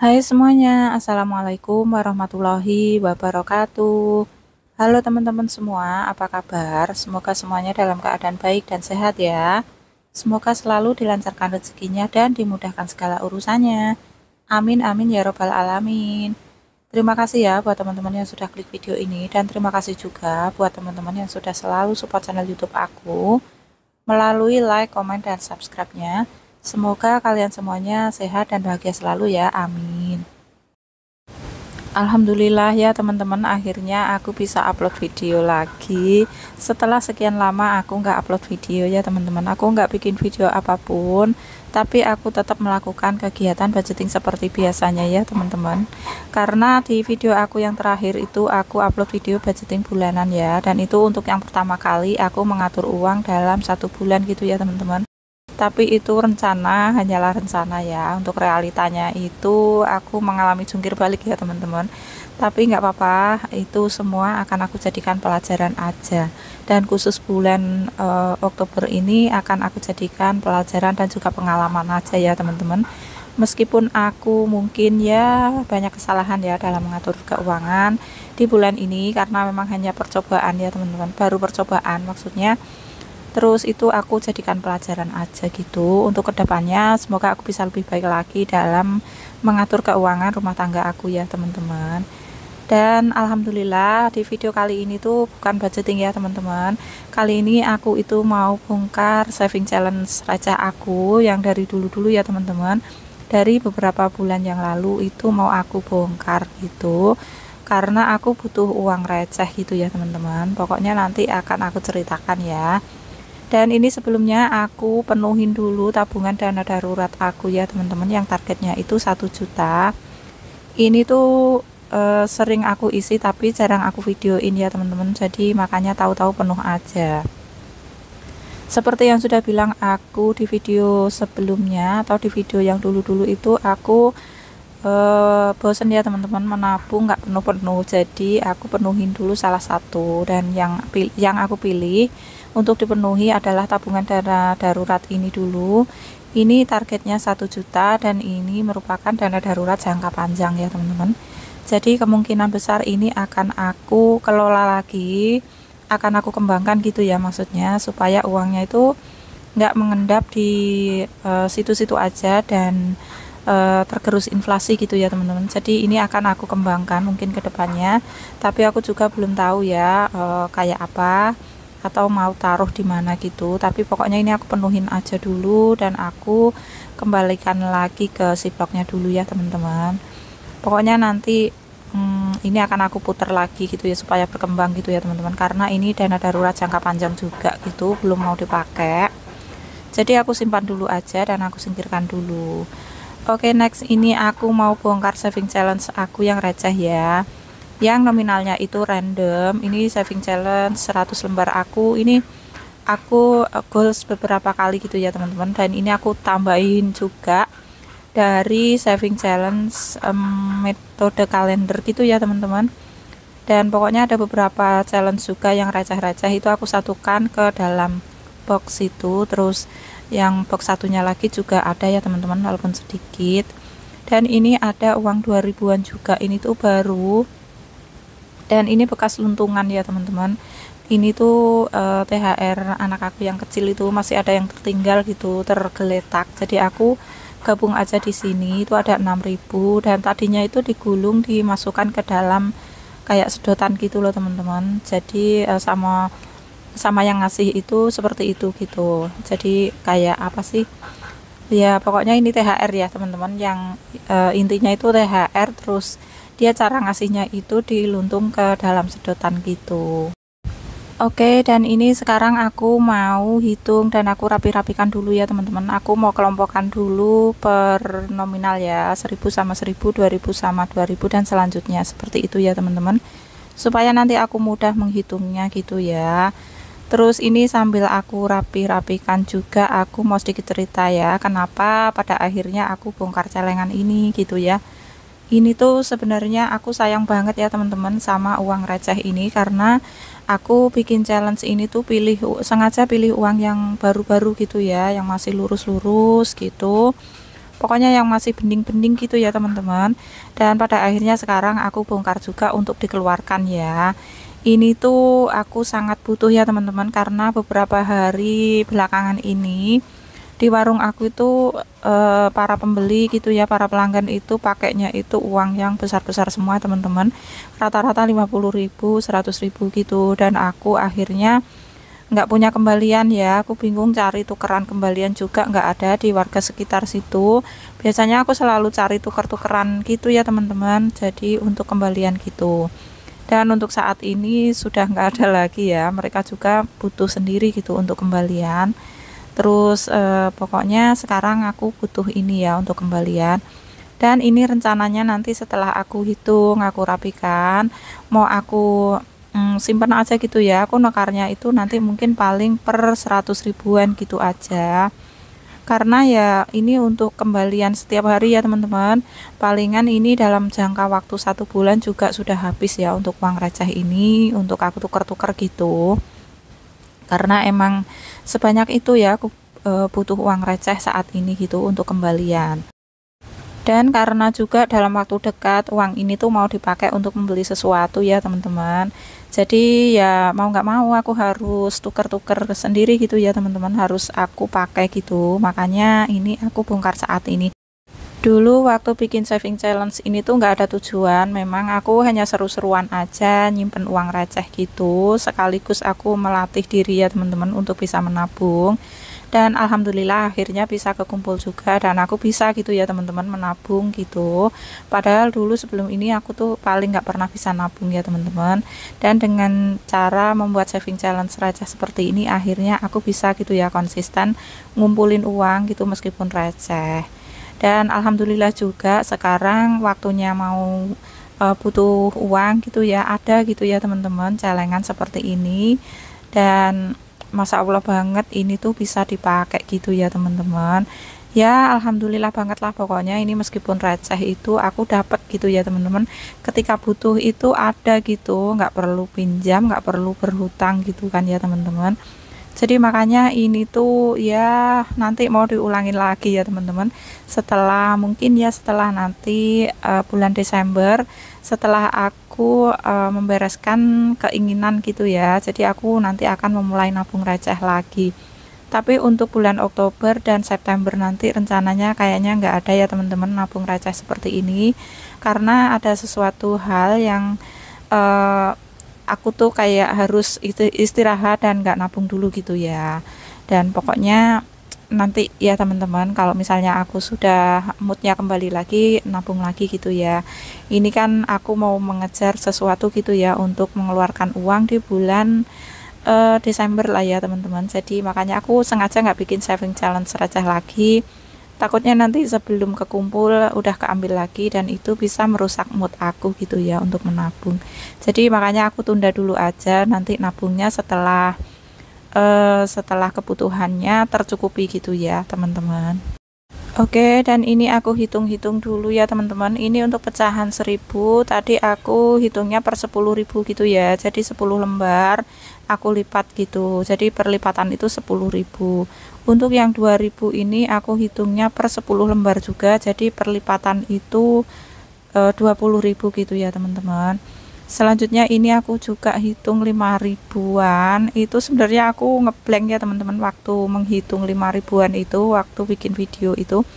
Hai semuanya, Assalamualaikum warahmatullahi wabarakatuh. Halo teman-teman semua, apa kabar? Semoga semuanya dalam keadaan baik dan sehat ya. Semoga selalu dilancarkan rezekinya dan dimudahkan segala urusannya. Amin amin ya robbal alamin. Terima kasih ya buat teman-teman yang sudah klik video ini, dan terima kasih juga buat teman-teman yang sudah selalu support channel YouTube aku melalui like, komen, dan subscribe-nya. Semoga kalian semuanya sehat dan bahagia selalu ya, amin. Alhamdulillah ya teman-teman, akhirnya aku bisa upload video lagi. Setelah sekian lama aku nggak upload video ya teman-teman, aku nggak bikin video apapun, tapi aku tetap melakukan kegiatan budgeting seperti biasanya ya teman-teman. Karena di video aku yang terakhir itu aku upload video budgeting bulanan ya, dan itu untuk yang pertama kali aku mengatur uang dalam 1 bulan gitu ya teman-teman. Tapi itu rencana, hanyalah rencana ya. Untuk realitanya itu aku mengalami jungkir balik ya teman-teman. Tapi nggak apa-apa, itu semua akan aku jadikan pelajaran aja. Dan khusus bulan Oktober ini akan aku jadikan pelajaran dan juga pengalaman aja ya teman-teman. Meskipun aku mungkin ya banyak kesalahan ya dalam mengatur keuangan di bulan ini, karena memang hanya percobaan ya teman-teman, baru percobaan maksudnya. Terus itu aku jadikan pelajaran aja gitu untuk kedepannya, semoga aku bisa lebih baik lagi dalam mengatur keuangan rumah tangga aku ya teman-teman. Dan alhamdulillah di video kali ini tuh bukan budgeting ya teman-teman. Kali ini aku itu mau bongkar saving challenge receh aku yang dari dulu-dulu ya teman-teman. Dari beberapa bulan yang lalu itu mau aku bongkar gitu, karena aku butuh uang receh gitu ya teman-teman. Pokoknya nanti akan aku ceritakan ya. Dan ini sebelumnya aku penuhin dulu tabungan dana darurat aku ya teman-teman, yang targetnya itu 1 juta. Ini tuh sering aku isi tapi jarang aku videoin ya teman-teman, jadi makanya tahu-tahu penuh aja. Seperti yang sudah bilang aku di video sebelumnya atau di video yang dulu-dulu itu, aku bosen ya teman-teman menabung nggak penuh-penuh, jadi aku penuhin dulu salah satu. Dan yang aku pilih untuk dipenuhi adalah tabungan dana darurat ini dulu. Ini targetnya 1 juta, dan ini merupakan dana darurat jangka panjang ya teman-teman. Jadi kemungkinan besar ini akan aku kelola lagi, akan aku kembangkan gitu ya, maksudnya supaya uangnya itu nggak mengendap di situ-situ aja dan tergerus inflasi gitu ya teman-teman. Jadi ini akan aku kembangkan mungkin ke depannya, tapi aku juga belum tahu ya kayak apa atau mau taruh di mana gitu. Tapi pokoknya ini aku penuhin aja dulu, dan aku kembalikan lagi ke si bloknya dulu ya teman-teman. Pokoknya nanti ini akan aku putar lagi gitu ya supaya berkembang gitu ya teman-teman, karena ini dana darurat jangka panjang juga gitu, belum mau dipakai. Jadi aku simpan dulu aja dan aku singkirkan dulu. Oke, next ini aku mau bongkar saving challenge aku yang receh ya, yang nominalnya itu random. Ini saving challenge 100 lembar aku, ini aku goals beberapa kali gitu ya teman-teman, dan ini aku tambahin juga dari saving challenge metode kalender gitu ya teman-teman. Dan pokoknya ada beberapa challenge juga yang receh-receh, itu aku satukan ke dalam box itu. Terus yang box satunya lagi juga ada ya teman-teman, walaupun sedikit. Dan ini ada uang 2000-an juga, ini tuh baru, dan ini bekas luntungan ya teman-teman. Ini tuh THR anak aku yang kecil itu masih ada yang tertinggal gitu, tergeletak. Jadi aku gabung aja di sini, itu ada 6000, dan tadinya itu digulung dimasukkan ke dalam kayak sedotan gitu loh teman-teman. Jadi sama yang ngasih itu seperti itu gitu. Jadi kayak apa sih ya, pokoknya ini THR ya teman-teman, yang intinya itu THR. Terus dia cara ngasihnya itu diluntung ke dalam sedotan gitu. Oke, dan ini sekarang aku mau hitung dan aku rapi-rapikan dulu ya teman-teman. Aku mau kelompokkan dulu per nominal ya, 1000 sama 1000, 2000 sama 2000, dan selanjutnya seperti itu ya teman-teman, supaya nanti aku mudah menghitungnya gitu ya. Terus ini sambil aku rapi-rapikan juga, aku mau sedikit cerita ya kenapa pada akhirnya aku bongkar celengan ini gitu ya. Ini tuh sebenarnya aku sayang banget ya teman-teman sama uang receh ini, karena aku bikin challenge ini tuh sengaja pilih uang yang baru-baru gitu ya, yang masih lurus-lurus gitu. pokoknya yang masih bening-bening gitu ya teman-teman. Dan pada akhirnya sekarang aku bongkar juga untuk dikeluarkan ya. Ini tuh aku sangat butuh ya teman-teman, karena beberapa hari belakangan ini di warung aku itu para pembeli gitu ya, para pelanggan itu pakainya itu uang yang besar-besar semua teman-teman, rata-rata 50.000 100.000 gitu. Dan aku akhirnya nggak punya kembalian ya, aku bingung cari tukeran kembalian juga nggak ada di warga sekitar situ. Biasanya aku selalu cari tuker-tukeran gitu ya teman-teman, jadi untuk kembalian gitu. Dan untuk saat ini sudah nggak ada lagi ya, mereka juga butuh sendiri gitu untuk kembalian. Terus pokoknya sekarang aku butuh ini ya untuk kembalian. Dan ini rencananya nanti setelah aku hitung, aku rapikan, mau aku simpen aja gitu ya. Aku nukarnya itu nanti mungkin paling per 100 ribuan gitu aja. Karena ya ini untuk kembalian setiap hari ya teman-teman. Palingan ini dalam jangka waktu 1 bulan juga sudah habis ya untuk uang receh ini, untuk aku tuker-tuker gitu. Karena emang sebanyak itu ya aku butuh uang receh saat ini gitu untuk kembalian. Dan karena juga dalam waktu dekat uang ini tuh mau dipakai untuk membeli sesuatu ya teman-teman. Jadi ya mau nggak mau aku harus tuker-tuker sendiri gitu ya teman-teman, harus aku pakai gitu. Makanya ini aku bongkar saat ini. Dulu waktu bikin saving challenge ini tuh nggak ada tujuan, memang aku hanya seru-seruan aja nyimpen uang receh gitu, sekaligus aku melatih diri ya teman-teman untuk bisa menabung. Dan alhamdulillah akhirnya bisa kekumpul juga, dan aku bisa gitu ya teman-teman menabung gitu. Padahal dulu sebelum ini aku tuh paling nggak pernah bisa nabung ya teman-teman. Dan dengan cara membuat saving challenge receh seperti ini, akhirnya aku bisa gitu ya konsisten ngumpulin uang gitu meskipun receh. Dan alhamdulillah juga sekarang waktunya mau butuh uang gitu ya, ada gitu ya teman-teman celengan seperti ini. Dan Masya Allah banget ini tuh bisa dipakai gitu ya teman-teman. Ya alhamdulillah banget lah pokoknya, ini meskipun receh itu aku dapat gitu ya teman-teman. Ketika butuh itu ada gitu, nggak perlu pinjam, nggak perlu berhutang gitu kan ya teman-teman. Jadi makanya ini tuh ya nanti mau diulangin lagi ya teman-teman, setelah mungkin ya setelah nanti bulan Desember, setelah aku membereskan keinginan gitu ya. Jadi aku nanti akan memulai nabung receh lagi. Tapi untuk bulan Oktober dan September nanti rencananya kayaknya nggak ada ya teman-teman nabung receh seperti ini, karena ada sesuatu hal yang eh, aku tuh kayak harus istirahat dan nggak nabung dulu gitu ya. Dan pokoknya nanti ya teman-teman, kalau misalnya aku sudah moodnya kembali lagi nabung lagi gitu ya. Ini kan aku mau mengejar sesuatu gitu ya untuk mengeluarkan uang di bulan Desember lah ya teman-teman. Jadi makanya aku sengaja nggak bikin saving challenge receh lagi, takutnya nanti sebelum kekumpul udah keambil lagi, dan itu bisa merusak mood aku gitu ya untuk menabung. Jadi makanya aku tunda dulu aja, nanti nabungnya setelah kebutuhannya tercukupi gitu ya teman-teman. Oke, dan ini aku hitung-hitung dulu ya teman-teman. Ini untuk pecahan 1000, tadi aku hitungnya per 10.000 gitu ya. Jadi 10 lembar aku lipat gitu. Jadi perlipatan itu 10.000. Untuk yang 2000 ini aku hitungnya per 10 lembar juga. Jadi perlipatan itu 20.000 gitu ya teman-teman. Selanjutnya ini aku juga hitung 5.000-an. Itu sebenarnya aku ngeblank ya teman-teman, waktu menghitung 5.000-an itu, waktu bikin video itu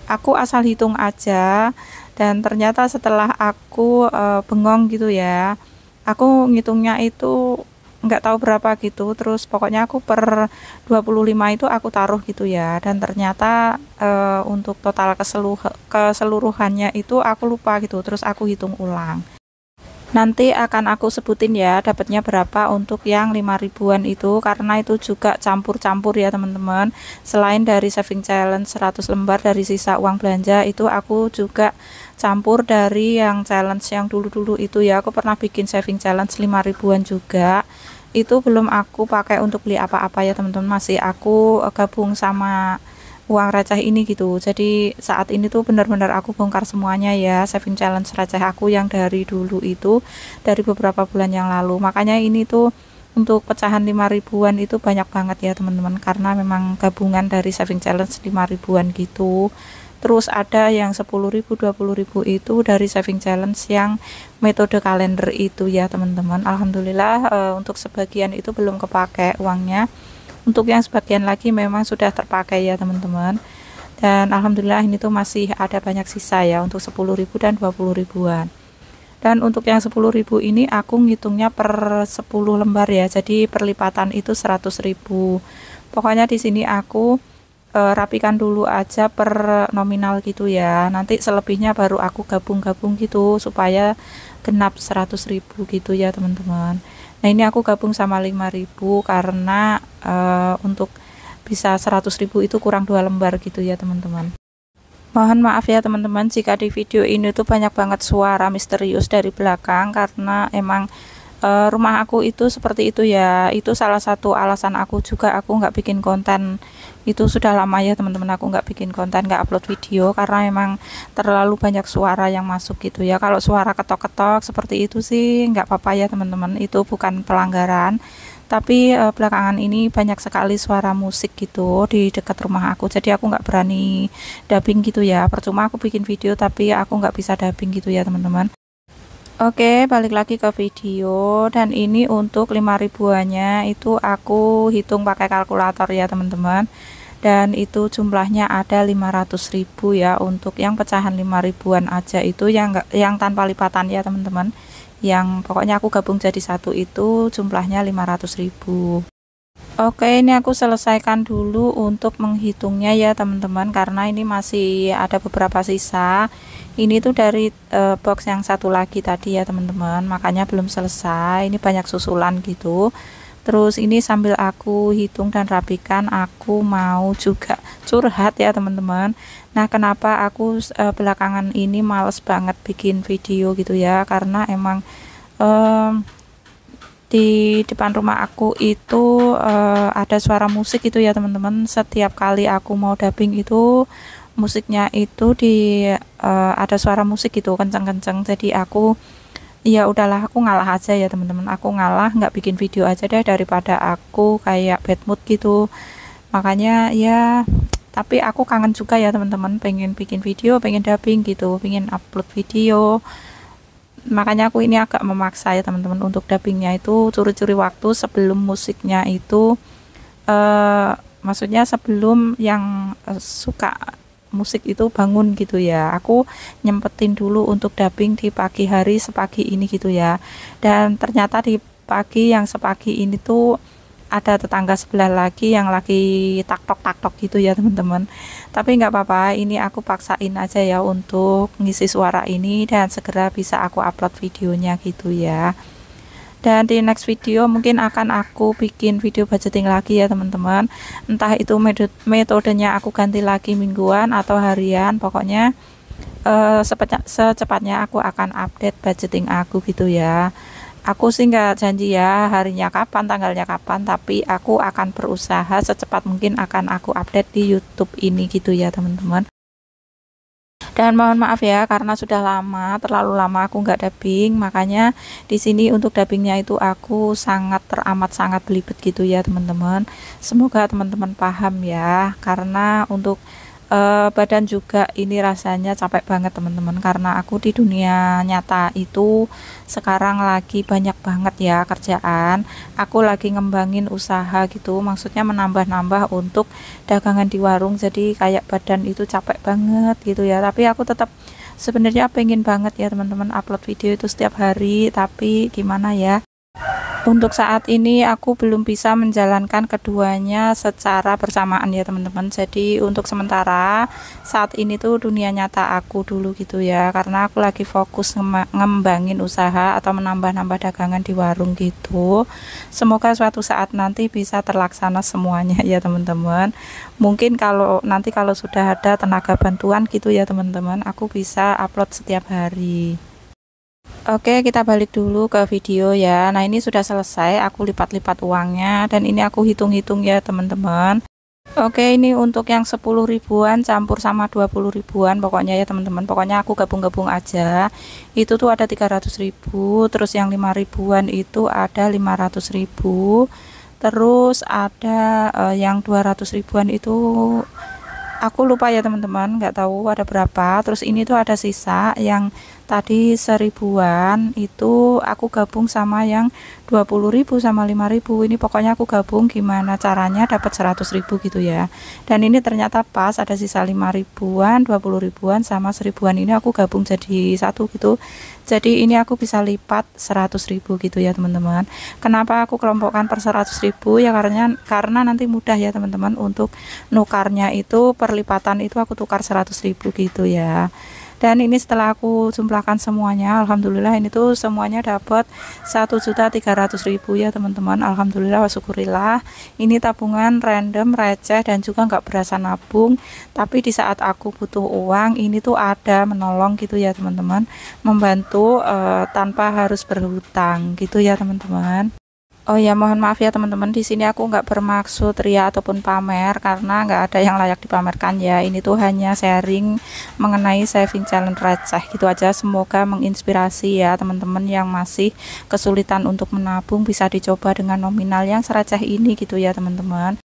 aku asal hitung aja. Dan ternyata setelah aku bengong gitu ya, aku ngitungnya itu nggak tahu berapa gitu. Terus pokoknya aku per 25 itu aku taruh gitu ya, dan ternyata untuk total keseluruhannya itu aku lupa gitu. Terus aku hitung ulang. Nanti akan aku sebutin ya dapatnya berapa untuk yang 5.000-an itu, karena itu juga campur-campur ya teman-teman. Selain dari saving challenge 100 lembar dari sisa uang belanja, itu aku juga campur dari yang challenge yang dulu-dulu itu ya. Aku pernah bikin saving challenge 5.000-an juga. Itu belum aku pakai untuk beli apa-apa ya teman-teman, masih aku gabung sama uang receh ini gitu. Jadi saat ini tuh benar-benar aku bongkar semuanya ya, saving challenge receh aku yang dari dulu itu, dari beberapa bulan yang lalu. Makanya ini tuh untuk pecahan 5.000-an itu banyak banget ya teman-teman, karena memang gabungan dari saving challenge 5.000-an gitu. Terus ada yang 10.000, 20.000 itu dari saving challenge yang metode kalender itu ya teman-teman. Alhamdulillah untuk sebagian itu belum kepake uangnya. Untuk yang sebagian lagi memang sudah terpakai ya teman-teman. Dan alhamdulillah ini tuh masih ada banyak sisa ya untuk 10.000 dan 20 ribuan. Dan untuk yang 10.000 ini aku ngitungnya per 10 lembar ya. Jadi perlipatan itu 100.000. Pokoknya di sini aku rapikan dulu aja per nominal gitu ya. Nanti selebihnya baru aku gabung-gabung gitu supaya genap 100.000 gitu ya teman-teman. Nah ini aku gabung sama 5.000 karena untuk bisa 100.000 itu kurang 2 lembar gitu ya teman-teman. Mohon maaf ya teman-teman jika di video ini tuh banyak banget suara misterius dari belakang karena emang rumah aku itu seperti itu ya. Itu salah satu alasan aku juga aku nggak bikin konten. Itu sudah lama ya teman-teman aku nggak bikin konten, nggak upload video karena emang terlalu banyak suara yang masuk gitu ya. Kalau suara ketok-ketok seperti itu sih nggak apa-apa ya teman-teman, itu bukan pelanggaran. Tapi belakangan ini banyak sekali suara musik gitu di dekat rumah aku, jadi aku nggak berani dubbing gitu ya. Percuma aku bikin video tapi aku nggak bisa dubbing gitu ya teman-teman. Oke, balik lagi ke video. Dan ini untuk 5 ribuannya itu aku hitung pakai kalkulator ya teman-teman. Dan itu jumlahnya ada 500.000 ya. Untuk yang pecahan 5 ribuan aja itu yang tanpa lipatan ya teman-teman. Yang pokoknya aku gabung jadi satu itu jumlahnya 500.000. Oke, ini aku selesaikan dulu untuk menghitungnya ya teman-teman, karena ini masih ada beberapa sisa. Ini tuh dari box yang satu lagi tadi ya teman-teman, makanya belum selesai. Ini banyak susulan gitu. Terus ini sambil aku hitung dan rapikan, aku mau juga curhat ya teman-teman. Nah kenapa aku belakangan ini males banget bikin video gitu ya, karena emang di depan rumah aku itu ada suara musik itu ya teman-teman. Setiap kali aku mau dubbing itu musiknya itu ada suara musik gitu kenceng-kenceng, jadi aku ya udahlah, aku ngalah aja ya teman-teman. Aku ngalah, nggak bikin video aja deh daripada aku kayak bad mood gitu. Makanya ya, tapi aku kangen juga ya teman-teman, pengen bikin video, pengen dubbing gitu, pengen upload video. Makanya aku ini agak memaksa ya teman-teman untuk dubbingnya itu curi-curi waktu sebelum musiknya itu maksudnya sebelum yang suka musik itu bangun gitu ya. Aku nyempetin dulu untuk dubbing di pagi hari sepagi ini gitu ya. Dan ternyata di pagi yang sepagi ini tuh ada tetangga sebelah lagi yang lagi tak-tok gitu ya teman-teman. Tapi nggak apa-apa, ini aku paksain aja ya untuk ngisi suara ini dan segera bisa aku upload videonya gitu ya. Dan di next video mungkin akan aku bikin video budgeting lagi ya teman-teman. Entah itu metodenya aku ganti lagi mingguan atau harian, pokoknya secepatnya aku akan update budgeting aku gitu ya. Aku sih nggak janji ya harinya kapan, tanggalnya kapan, tapi aku akan berusaha secepat mungkin akan aku update di YouTube ini gitu ya teman-teman. Dan mohon maaf ya karena sudah lama, terlalu lama aku nggak dubbing, makanya di sini untuk dubbingnya itu aku teramat sangat belibet gitu ya teman-teman. Semoga teman-teman paham ya, karena untuk badan juga ini rasanya capek banget teman-teman, karena aku di dunia nyata itu sekarang lagi banyak banget ya kerjaan. Aku lagi ngembangin usaha gitu, maksudnya menambah-nambah untuk dagangan di warung, jadi kayak badan itu capek banget gitu ya. Tapi aku tetap sebenarnya pengen banget ya teman-teman upload video itu setiap hari, tapi gimana ya, untuk saat ini aku belum bisa menjalankan keduanya secara bersamaan ya teman-teman. Jadi untuk sementara saat ini tuh dunia nyata aku dulu gitu ya, karena aku lagi fokus ngembangin usaha atau menambah-nambah dagangan di warung gitu. Semoga suatu saat nanti bisa terlaksana semuanya ya teman-teman. Mungkin nanti kalau sudah ada tenaga bantuan gitu ya teman-teman, aku bisa upload setiap hari. Oke, kita balik dulu ke video ya. Nah ini sudah selesai, aku lipat-lipat uangnya dan ini aku hitung-hitung ya teman-teman. Oke, ini untuk yang 10 ribuan campur sama 20 ribuan pokoknya ya teman-teman. Pokoknya aku gabung-gabung aja. Itu tuh ada 300.000, terus yang 5 ribuan itu ada 500.000. Terus ada yang 200 ribuan itu Aku lupa ya teman-teman, nggak tahu ada berapa. Terus ini tuh ada sisa yang tadi 1000-an, itu aku gabung sama yang 20.000 sama 5.000. Ini pokoknya aku gabung gimana caranya dapat 100.000 gitu ya. Dan ini ternyata pas ada sisa 5.000-an, 20.000-an sama 1.000-an, ini aku gabung jadi satu gitu. Jadi ini aku bisa lipat 100.000 gitu ya teman-teman. Kenapa aku kelompokkan per 100.000 ya, karena nanti mudah ya teman-teman untuk nukarnya, itu perlipatan itu aku tukar 100.000 gitu ya. Dan ini setelah aku jumlahkan semuanya, alhamdulillah ini tuh semuanya dapat 1.300.000 ya teman-teman. Alhamdulillah wa syukurillah. Ini tabungan random, receh, dan juga nggak berasa nabung, tapi di saat aku butuh uang ini tuh ada menolong gitu ya teman-teman, membantu tanpa harus berhutang gitu ya teman-teman. Oh ya, mohon maaf ya teman-teman, di sini aku nggak bermaksud ria ataupun pamer, karena nggak ada yang layak dipamerkan ya. Ini tuh hanya sharing mengenai saving challenge receh gitu aja. Semoga menginspirasi ya teman-teman yang masih kesulitan untuk menabung, bisa dicoba dengan nominal yang sereceh ini gitu ya teman-teman.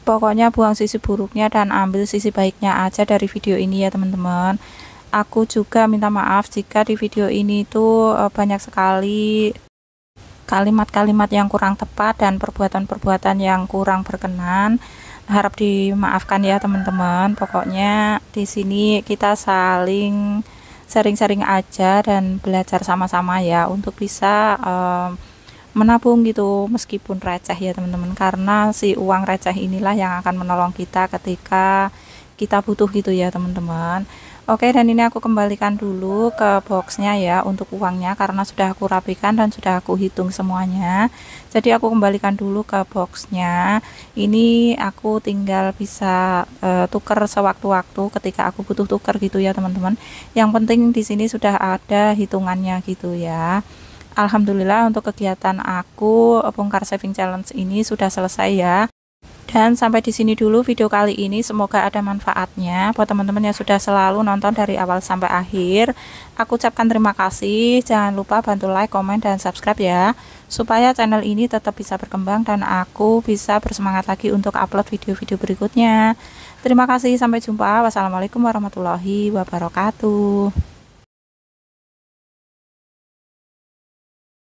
Pokoknya buang sisi buruknya dan ambil sisi baiknya aja dari video ini ya teman-teman. Aku juga minta maaf jika di video ini tuh banyak sekali kalimat-kalimat yang kurang tepat dan perbuatan-perbuatan yang kurang berkenan. Harap dimaafkan ya teman-teman. Pokoknya di sini kita saling sharing-sharing aja dan belajar sama-sama ya, untuk bisa menabung gitu meskipun receh ya teman-teman, karena si uang receh inilah yang akan menolong kita ketika kita butuh gitu ya teman-teman. Oke, dan ini aku kembalikan dulu ke boxnya ya untuk uangnya, karena sudah aku rapikan dan sudah aku hitung semuanya. Jadi aku kembalikan dulu ke boxnya. Ini aku tinggal bisa tuker sewaktu-waktu ketika aku butuh tuker gitu ya teman-teman. Yang penting di sini sudah ada hitungannya gitu ya. Alhamdulillah untuk kegiatan aku bongkar saving challenge ini sudah selesai ya. Dan sampai di sini dulu video kali ini, semoga ada manfaatnya buat teman-teman yang sudah selalu nonton dari awal sampai akhir. Aku ucapkan terima kasih, jangan lupa bantu like, komen, dan subscribe ya, supaya channel ini tetap bisa berkembang dan aku bisa bersemangat lagi untuk upload video-video berikutnya. Terima kasih, sampai jumpa. Wassalamualaikum warahmatullahi wabarakatuh.